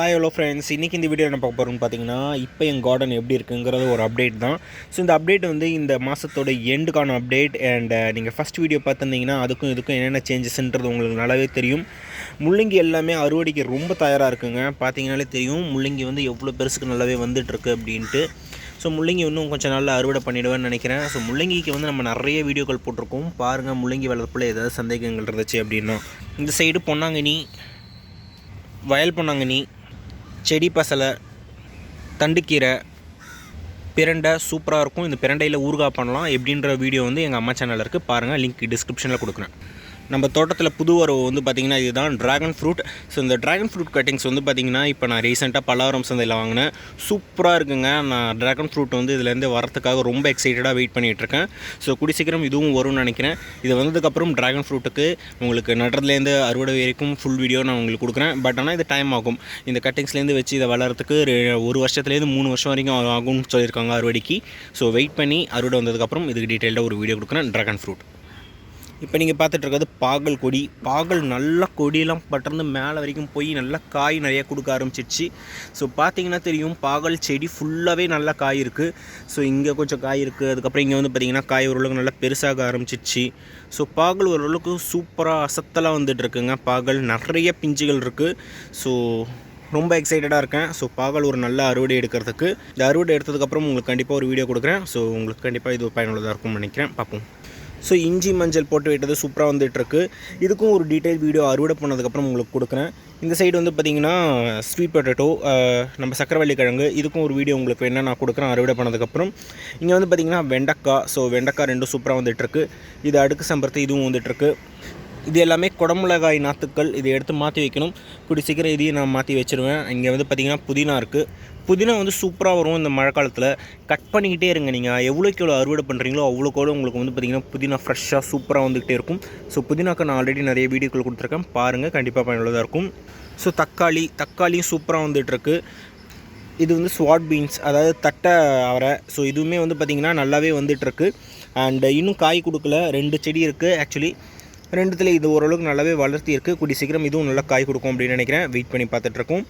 Hi hello friends, இன்றைக்கி இந்த video என்ன பார்க்க போகிறோம்னு பார்த்தீங்கன்னா, இப்போ என் கார்டன் எப்படி இருக்குங்கிறது ஒரு அப்டேட் தான். ஸோ இந்த அப்டேட் வந்து இந்த மாதத்தோட எண்டுக்கான அப்டேட். அண்ட் நீங்கள் ஃபஸ்ட் வீடியோ பார்த்துருந்தீங்கன்னா அதுக்கும் இதுக்கும் என்னென்ன சேஞ்சஸ்ன்றது உங்களுக்கு நல்லாவே தெரியும். முள்ளங்கி எல்லாமே அறுவடைக்கு ரொம்ப தயாராக இருக்குங்க. பார்த்தீங்கனாலே தெரியும் முள்ளங்கி வந்து எவ்வளோ பெருசுக்கு நல்லாவே வந்துட்டுருக்கு அப்படின்ட்டு. ஸோ முள்ளங்கி இன்னும் கொஞ்சம் நாளில் அறுவடை பண்ணிவிடுவேன்னு நினைக்கிறேன். ஸோ முள்ளங்கிக்கு வந்து நம்ம நிறைய வீடியோக்கள் போட்டிருக்கோம் பாருங்கள். முள்ளங்கி வளர்ப்பில் ஏதாவது சந்தேகங்கள் இருந்துச்சு அப்படின்னா இந்த சைடு பொன்னாங்கண்ணி, வயல் பொன்னாங்கண்ணி, செடி பசலை, தண்டுக்கீரை, பிரண்டை சூப்பராக இருக்கும். இந்த பிரண்டையில் ஊறுகாய் பண்ணலாம் எப்படின்ற வீடியோ வந்து எங்கள் அம்மா சேனலில் இருக்குது பாருங்கள். லிங்க் டிஸ்கிரிப்ஷனில் கொடுக்குறேன். நம்ம தோட்டத்தில் புது வரவு வந்து பார்த்திங்கன்னா இதுதான் ட்ராகன் ஃப்ரூட். ஸோ இந்த ட்ராகன் ஃப்ரூட் கட்டிங்ஸ் வந்து பார்த்திங்கன்னா இப்போ நான் ரீசெண்டாக பல்லாவரம் சந்தையில் வாங்கினேன். சூப்பராக இருக்குங்க. நான் ட்ராகன் ஃப்ரூட் வந்து இதுலேருந்து வரத்துக்காக ரொம்ப எக்ஸைட்டடாக வெயிட் பண்ணிகிட்ருக்கேன். ஸோ கூடி சீக்கிரம் இதுவும் வரும்னு நினைக்கிறேன். இது வந்ததுக்கப்புறம் ட்ராகன் ஃப்ரூட்டுக்கு உங்களுக்கு நடுறதுலேருந்து அறுவடை வரைக்கும் ஃபுல் வீடியோ நான் உங்களுக்கு கொடுக்குறேன். பட் ஆனால் இது டைம் ஆகும். இந்த கட்டிங்ஸ்லேருந்து வச்சு இதை வளர்கிறதுக்கு 1 வருஷத்துலேருந்து 3 வருஷம் வரைக்கும் ஆகும்னு சொல்லியிருக்காங்க அறுவடைக்கு. ஸோ வெயிட் பண்ணி அறுவடை வந்ததுக்கப்புறம் இதுக்கு டீட்டெயில்டாக ஒரு வீடியோ கொடுக்குறேன் ட்ராகன் ஃப்ரூட். இப்போ நீங்கள் பார்த்துட்ருக்கிறது பாகல் கொடி. பாகல் நல்லா கொடியெல்லாம் பட்டர்ந்து மேலே வரைக்கும் போய் நல்லா காய் நிறையா கொடுக்க ஆரம்பிச்சிடுச்சு. ஸோ பார்த்தீங்கன்னா தெரியும் பாகல் செடி ஃபுல்லாகவே நல்லா காய் இருக்குது. ஸோ இங்கே கொஞ்சம் காய் இருக்குது. அதுக்கப்புறம் இங்கே வந்து பார்த்திங்கன்னா காய் ஓரளவுக்கு நல்லா பெருசாக ஆரம்பிச்சிடுச்சு. ஸோ பாகல் ஓரளவுக்கு சூப்பராக அசத்தலாக வந்துட்டுருக்குங்க. பாகல் நிறைய பிஞ்சுகள் இருக்குது. ஸோ ரொம்ப எக்ஸைட்டடாக இருக்கேன். ஸோ பாகல் ஒரு நல்ல அறுவடை எடுக்கிறதுக்கு. இந்த அறுவடை எடுத்ததுக்கப்புறம் உங்களுக்கு கண்டிப்பாக ஒரு வீடியோ கொடுக்குறேன். ஸோ உங்களுக்கு கண்டிப்பாக இது பயனுள்ளதாக இருக்கும்னு நினைக்கிறேன். பார்ப்போம். ஸோ இஞ்சி மஞ்சள் போட்டு விட்டது சூப்பராக வந்துட்டுருக்கு. இதுக்கும் ஒரு டீட்டெயில் வீடியோ அறுவடை பண்ணதுக்கப்புறம் உங்களுக்கு கொடுக்குறேன். இந்த சைடு வந்து பார்த்திங்கன்னா ஸ்வீட் பொட்டேட்டோ, நம்ம சக்கரவள்ளி கிழங்கு, இதுக்கும் ஒரு வீடியோ உங்களுக்கு என்ன நான் கொடுக்குறேன் அறுவடை பண்ணதுக்கப்புறம். இங்கே வந்து பார்த்திங்கன்னா வெண்டைக்காய். ஸோ வெண்டைக்காய் ரெண்டும் சூப்பராக வந்துட்டுருக்கு. இது அடுக்கு சம்பரத்து இதுவும் வந்துட்டுருக்கு. இது எல்லாமே குடமிளகாய் நாற்றுக்கள். இதை எடுத்து மாற்றி வைக்கணும். கூடி சீக்கிரம் இதையும் நான் மாற்றி வச்சுருவேன். இங்கே வந்து பார்த்திங்கன்னா புதினா இருக்குது. புதினா வந்து சூப்பராக வரும் இந்த மழை காலத்தில். கட் பண்ணிக்கிட்டே இருங்க. நீங்கள் எவ்வளோக்கு எவ்வளோ அறுவடை பண்ணுறீங்களோ அவ்வளோக்கோட உங்களுக்கு வந்து பார்த்திங்கன்னா புதினா ஃப்ரெஷ்ஷாக சூப்பராக வந்துக்கிட்டே இருக்கும். ஸோ புதினாக்கு நான் ஆல்ரெடி நிறைய வீடியோக்கள் கொடுத்துருக்கேன் பாருங்கள், கண்டிப்பாக பயனுள்ளதாக இருக்கும். ஸோ தக்காளியும் சூப்பராக வந்துட்டுருக்கு. இது வந்து ஸ்வாட் பீன்ஸ், அதாவது தட்டை அவரை. ஸோ இதுவுமே வந்து பார்த்திங்கன்னா நல்லாவே வந்துட்டுருக்கு. அண்ட் இன்னும் காய் கொடுக்கல. 2 செடி இருக்குது ஆக்சுவலி. 2த்துல இது ஓரளவுக்கு நல்லாவே வளர்த்தி இருக்குது. கூடி சீக்கிரம் இதுவும் நல்லா காய் கொடுக்கும் அப்படின்னு நினைக்கிறேன். வெயிட் பண்ணி பார்த்துட்ருக்கோம்.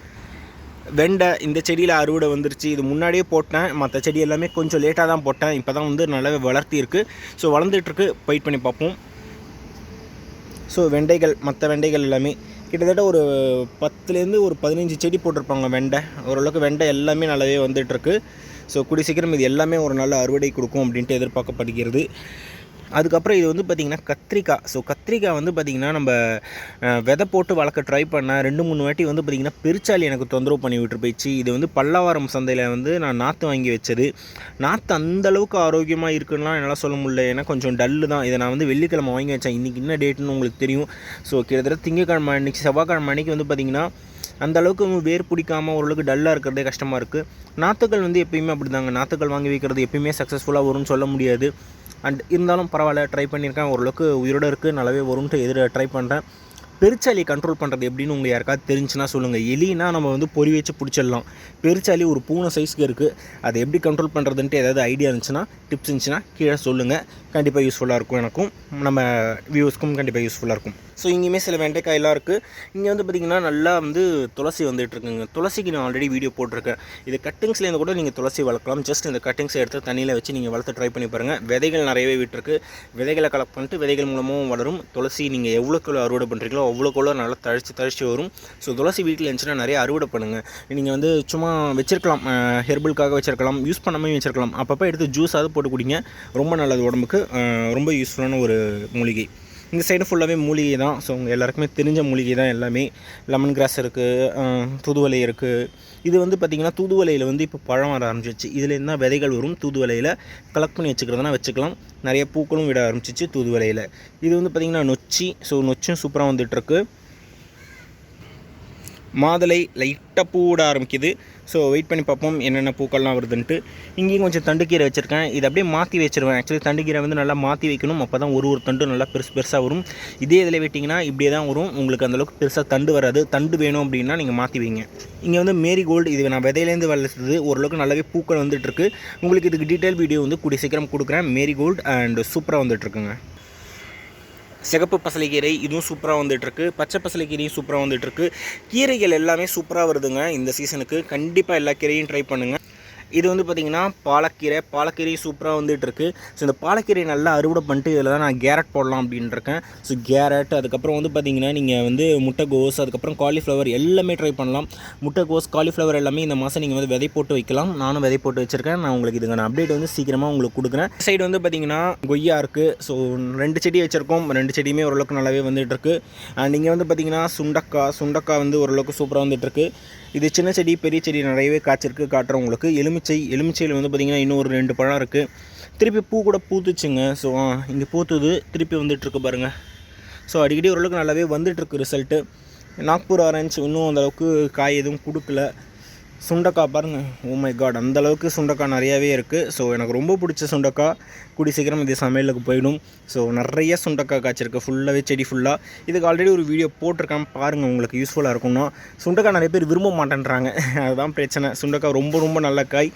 வெண்டை இந்த செடியில் அறுவடை வந்துருச்சு. இது முன்னாடியே போட்டேன். மற்ற செடி எல்லாமே கொஞ்சம் லேட்டாக தான் போட்டேன். இப்போ தான் வந்து நல்லாவே வளர்த்தி இருக்குது. ஸோ வளர்ந்துட்டுருக்கு. வெயிட் பண்ணி பார்ப்போம். ஸோ மற்ற வெண்டைகள் எல்லாமே கிட்டத்தட்ட ஒரு 10லேருந்து ஒரு 15 செடி போட்டிருப்பாங்க வெண்டை. ஓரளவுக்கு வெண்டை எல்லாமே நல்லாவே வந்துட்டுருக்கு. ஸோ கூடி சீக்கிரம் இது எல்லாமே ஒரு நல்ல அறுவடை கொடுக்கும் அப்படின்ட்டு எதிர்பார்க்கப்படுகிறது. அதுக்கப்புறம் இது வந்து பார்த்திங்கன்னா கத்திரிக்காய். ஸோ கத்திரிக்காய் வந்து பார்த்திங்கன்னா நம்ம விதை போட்டு வளர்க்க ட்ரை பண்ணேன். 2-3 வாட்டி வந்து பார்த்திங்கன்னா பெருச்சாலி எனக்கு தொந்தரவு பண்ணி விட்டு போயிடுச்சு. இது வந்து பல்லாவரம் சந்தையில் வந்து நான் நாற்று வாங்கி வச்சது. நாற்று அந்தளவுக்கு ஆரோக்கியமாக இருக்குன்னா என்னால் சொல்ல முடியல. ஏன்னா கொஞ்சம் டல்லு தான். இதை நான் வந்து வெள்ளிக்கிழமை வாங்கி வச்சேன். இன்றைக்கி என்ன டேட்டுன்னு உங்களுக்கு தெரியும். ஸோ கிட்டத்தட்ட திங்கக்கிழமை அன்றைக்கி செவ்வாய்க்கிழமை அன்றைக்கி வந்து பார்த்திங்கன்னா அந்தளவுக்கு வேர் பிடிக்காமல் ஓரளவுக்கு டல்லாக இருக்கிறதே கஷ்டமாக இருக்குது. நாற்றுக்கள் வந்து எப்பயுமே அப்படி தாங்க. நாற்றுக்கள் வாங்கி வைக்கிறது எப்பயுமே சக்ஸஸ்ஃபுல்லாக வரும்னு சொல்ல முடியாது. அண்ட் இருந்தாலும் பரவாயில்ல, ட்ரை பண்ணியிருக்கேன். ஓரளவுக்கு உயிரோடு இருக்குது, நல்லாவே வரும்ன்ட்டு ட்ரை பண்ணுறேன். பெருச்சாலி கண்ட்ரோல் பண்ணுறது எப்படின்னு உங்களுக்கு யாருக்காவது தெரிஞ்சுன்னா சொல்லுங்கள். எலினா நம்ம வந்து பொறி வச்சு பிடிச்சிடலாம். பெருச்சாலி ஒரு பூனை சைஸ்க்கு இருக்குது. அதை எப்படி கண்ட்ரோல் பண்ணுறதுன்ட்டு ஏதாவது ஐடியா இருந்துச்சுன்னா, டிப்ஸ் இருந்துச்சுன்னா கீழே சொல்லுங்கள். கண்டிப்பாக யூஸ்ஃபுல்லாக இருக்கும். எனக்கும் நம்ம வியூஸ்க்கும் கண்டிப்பாக யூஸ்ஃபுல்லாக இருக்கும். ஸோ இங்கேயுமே சில வெண்டைக்காயெல்லாம் இருக்குது. இங்கே வந்து பார்த்திங்கன்னா நல்லா வந்து துளசி வந்துட்டுருக்குங்க. துளசிக்கு நான் ஆல்ரெடி வீடியோ போட்டிருக்கேன். இது கட்டிங்ஸ்லேருந்து கூட நீங்கள் துளசி வளர்க்கலாம். ஜஸ்ட் இந்த கட்டிங்ஸை எடுத்து தண்ணியில் வச்சு நீங்கள் வளர்த்து ட்ரை பண்ணி பாருங்கள். விதைகள் நிறையவே விட்டுருக்கு. விதைகளை கலெக்ட் பண்ணிட்டு விதைகள் மூலமும் வளரும். துளசி நீங்கள் எவ்வளோக்கு அறுவடை பண்ணுறீங்களோ அவ்வளோக்குள்ள நல்லா தழிச்சு வரும். ஸோ துளசி வீட்டில் இருந்துச்சுன்னா நிறைய அறுவடை பண்ணுங்கள். நீங்கள் வந்து சும்மா வச்சுருக்கலாம், ஹெர்பலுக்காக வச்சுருக்கலாம், யூஸ் பண்ணாமல் வச்சுருக்கலாம். அப்பப்போ எடுத்து ஜூஸாவது போட்டு குடிங்க. ரொம்ப நல்லது உடம்புக்கு. ரொம்ப யூஸ்ஃபுல்லான ஒரு மூலிகை. இந்த சைடு ஃபுல்லாகவே மூலிகை தான். ஸோ உங்கள் எல்லாருக்குமே தெரிஞ்ச மூலிகை தான் எல்லாமே. லெமன் கிராஸ் இருக்குது, தூதுவளை இருக்குது. இது வந்து பார்த்திங்கன்னா தூதுவளையில் வந்து இப்போ பழம் வர ஆரம்பிச்சிச்சு. இதில் என்ன விதைகள் வரும். தூதுவளையில் கலெக்ட் பண்ணி வச்சுக்கிறதுனா வச்சுக்கலாம். நிறைய பூக்களும் விட ஆரம்பிச்சிச்சு தூதுவளையில். இது வந்து பார்த்திங்கன்னா நொச்சி. ஸோ நொச்சும் சூப்பராக வந்துட்டுருக்கு. மாதுளை லைட்டாக பூவிட ஆரம்பிக்குது. ஸோ வெயிட் பண்ணி பார்ப்போம் என்னென்ன பூக்கள்லாம் வருதுன்ட்டு. இங்கேயும் கொஞ்சம் தண்டுக்கீரை வச்சுருக்கேன். இதை அப்படியே மாற்றி வச்சுருவேன். ஆக்சுவலி தண்டுக்கீரை வந்து நல்லா மாற்றி வைக்கணும். அப்போ தான் ஒரு தண்டு நல்லா பெருசாக வரும். இதே இதில் வெட்டிங்கன்னா இப்படியே தான் வரும். உங்களுக்கு அந்தளவுக்கு பெருசாக தண்டு வராது. தண்டு வேணும் அப்படின்னா நீங்கள் மாற்றி வைங்க. இங்கே வந்து மேரிகோல்டு. இது நான் விதையிலேருந்து வளர்த்தது. ஓரளவுக்கு நல்லாவே பூக்கள் வந்துட்டுருக்கு. உங்களுக்கு இதுக்கு டீட்டெயில் வீடியோ வந்து கூடிய சீக்கிரம் கொடுக்குறேன். மேரிகோல்டு அண்ட் சூப்பராக வந்துட்டுருக்குங்க. சிகப்பு பசலைக்கீரை இதுவும் சூப்பராக வந்துட்டுருக்கு. பச்சை பசலைக்கீரையும் சூப்பராக வந்துட்டுருக்கு. கீரைகள் எல்லாமே சூப்பராக வருதுங்க இந்த சீசனுக்கு. கண்டிப்பாக எல்லா கீரையும் ட்ரை பண்ணுங்கள். இது வந்து பார்த்திங்கன்னா பாலக்கீரை சூப்பராக வந்துட்டுருக்கு. ஸோ இந்த பாலக்கீரை நல்லா அறுவடை பண்ணிட்டு இதில் தான் நான் கேரட் போடலாம் அப்படின்ட்டு இருக்கேன். ஸோ கேரட், அதுக்கப்புறம் வந்து பார்த்திங்கன்னா நீங்கள் வந்து முட்டைகோஸ், அதுக்கப்புறம் காலிஃப்ளவர் எல்லாமே ட்ரை பண்ணலாம். முட்டைகோஸ், காலிஃப்ளவர் எல்லாமே இந்த மாதம் நீங்கள் வந்து விதை போட்டு வைக்கலாம். நானும் விதை போட்டு வச்சுருக்கேன். நான் உங்களுக்கு இதுக்கான அப்டேட் வந்து சீக்கிரமாக உங்களுக்கு கொடுக்குறேன். சைடு வந்து பார்த்திங்கன்னா கொய்யா இருக்குது. ஸோ 2 செடி வச்சுருக்கோம். 2 செடியுமே ஓரளவுக்கு நல்லாவே வந்துட்டுருக்கு. நீங்கள் வந்து பார்த்திங்கன்னா சுண்டக்காய் வந்து ஓரளவுக்கு சூப்பராக வந்துட்டுருக்கு. இது சின்ன செடி பெரிய செடி நிறையவே காய்ச்சிருக்கு. காட்டுறேன் உங்களுக்கு. எலுமிச்சையில் வந்து பார்த்திங்கன்னா இன்னும் ஒரு 2 பழம் இருக்குது. திருப்பி பூ கூட பூத்துச்சுங்க. ஸோ இங்கே பூத்துது, திருப்பி வந்துட்டுருக்கு பாருங்கள். ஸோ அடிக்கடி ஓரளவுக்கு நல்லாவே வந்துட்டுருக்கு ரிசல்ட்டு. நாக்பூர் ஆரஞ்சு இன்னும் அந்தளவுக்கு காய் எதுவும் கொடுக்கல. சுண்டக்காய் பாருங்கள், ஓ மை காட், அந்தளவுக்கு சுண்டக்காய் நிறையாவே இருக்குது. ஸோ எனக்கு ரொம்ப பிடிச்ச சுண்டக்காய். கூடி சீக்கிரம் இது சமையலுக்கு போயிடும். ஸோ நிறைய சுண்டக்காய் காய்ச்சிருக்கு ஃபுல்லாகவே, செடி ஃபுல்லாக. இதுக்கு ஆல்ரெடி ஒரு வீடியோ போட்டிருக்கேன் பாருங்கள், உங்களுக்கு யூஸ்ஃபுல்லாக இருக்கும்னா. சுண்டக்காய் நிறைய பேர் விரும்ப மாட்டேன்றாங்க, அதுதான் பிரச்சனை. சுண்டக்காய் ரொம்ப ரொம்ப நல்ல காய்.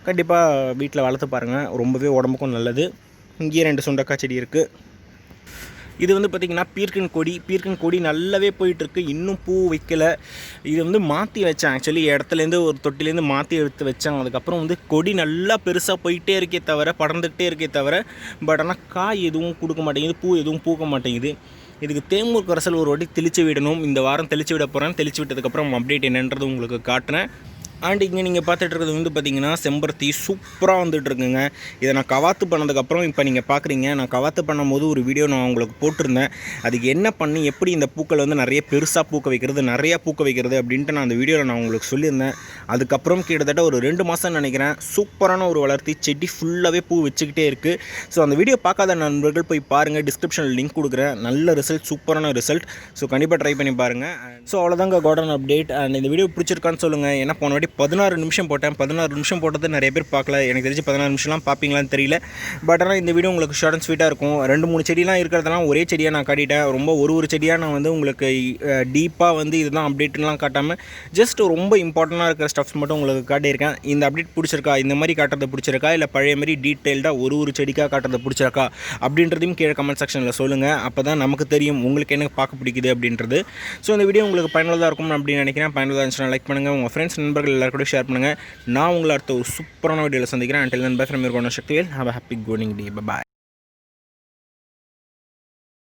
கண்டிப்பாக வீட்டில் வளர்த்து பாருங்கள், ரொம்பவே உடம்புக்கும் நல்லது. இங்கேயே 2 சுண்டக்காய் செடி இருக்குது. இது வந்து பார்த்திங்கன்னா பீர்க்கன் கொடி நல்லாவே போயிட்டுருக்கு. இன்னும் பூ வைக்கலை. இது வந்து மாற்றி வச்சேன் ஆக்சுவலி, இடத்துலேருந்து ஒரு தொட்டிலேருந்து மாற்றி எடுத்து வச்சேன். அதுக்கப்புறம் வந்து கொடி நல்லா பெருசாக போயிட்டே இருக்கே தவிர, படர்ந்துகிட்டே இருக்கே தவிர, பட் ஆனால் காய் எதுவும் கொடுக்க மாட்டேங்குது, பூ எதுவும் பூக்க மாட்டேங்குது. இதுக்கு தேமூர் கரைசல் ஒரு வாட்டி தெளித்து விடணும். இந்த வாரம் தெளித்து விட போகிறேன். தெளித்து விட்டதுக்கப்புறம் அப்டேட் என்னன்றது உங்களுக்கு காட்டுறேன். அண்ட் இங்கே நீங்கள் பார்த்துட்டு இருக்கிறது வந்து பார்த்திங்கன்னா செம்பருத்தி சூப்பராக வந்துட்டுருக்குங்க. இதை நான் கவாத்து பண்ணதுக்கப்புறம் இப்போ நீங்கள் பார்க்குறீங்க. நான் கவாத்து பண்ணும்போது ஒரு வீடியோ நான் உங்களுக்கு போட்டிருந்தேன். அதுக்கு என்ன பண்ணி எப்படி இந்த பூக்கள் வந்து நிறைய பெருசாக பூக்க வைக்கிறது அப்படின்ட்டு நான் அந்த வீடியோவில் நான் உங்களுக்கு சொல்லியிருந்தேன். அதுக்கப்புறம் கிட்டத்தட்ட ஒரு 2 மாதம் நினைக்கிறேன், சூப்பரான ஒரு வளர்த்தி, செடி ஃபுல்லாகவே பூ வச்சுக்கிட்டே இருக்குது. ஸோ அந்த வீடியோ பார்க்காத நண்பர்கள் போய் பாருங்கள், டிஸ்கிரிப்ஷனில் லிங்க் கொடுக்குறேன். நல்ல ரிசல்ட், சூப்பரான ரிசல்ட். ஸோ கண்டிப்பாக ட்ரை பண்ணி பாருங்கள். ஸோ அவ்வளோதாங்க கார்டன் அப்டேட். அண்ட் இந்த வீடியோ பிடிச்சிருக்கான்னு சொல்லுங்கள். ஏன்னா போன வாட்டி 16 நிமிஷம் போட்டேன். 16 நிமிஷம் போட்டது நிறைய பேர் பார்க்கல. எனக்கு தெரிஞ்சு 16 நிமிஷம்லாம் பார்ப்பீங்களான்னு தெரியல. பட் ஆனால் இந்த வீடியோ உங்களுக்கு ஷார்ட் அண்ட் ஸ்வீட்டாக இருக்கும். 2-3 செடிலாம் இருக்கிறதெல்லாம் ஒரே செடியாக நான் காட்டிட்டேன். ரொம்ப ஒரு செடியாக நான் வந்து உங்களுக்கு டீப்பாக வந்து இதுதான் அப்டேட்லாம் காட்டாமல் ஜஸ்ட் ரொம்ப இம்பார்ட்டண்ட்டாக இருக்கிற ஸ்டப்ஸ் மட்டும் உங்களுக்கு காட்டியிருக்கேன். இந்த அப்டேட் பிடிச்சிருக்கா, இந்த மாதிரி காட்டுறது பிடிச்சிருக்கா, இல்லை பழைய மாதிரி டீட்டெயில்டாக ஒரு செடிக்காக காட்டுறது பிடிச்சிருக்கா அப்படின்றதையும் கீழே கமெண்ட் செக்ஷனில் சொல்லுங்கள். அப்போ தான் நமக்கு தெரியும் உங்களுக்கு என்ன பார்க்க பிடிக்குது அப்படின்றது. ஸோ இந்த வீடியோ உங்களுக்கு பயனுள்ளதாக இருக்கும் அப்படின்னு நினைக்கிறேன். பயனுள்ளதாக இருந்துச்சுன்னா லைக் பண்ணுங்கள், உங்கள் ஃப்ரெண்ட்ஸ் நண்பர்கள் எல்லாருக்கூட ஷேர் பண்ணுங்கள். நான் உங்களை அடுத்த ஒரு சூப்பரான வீடியோவில் சந்திக்கிறேன். Until then, bye from your Sakthivel. Have a happy going day. Bye bye.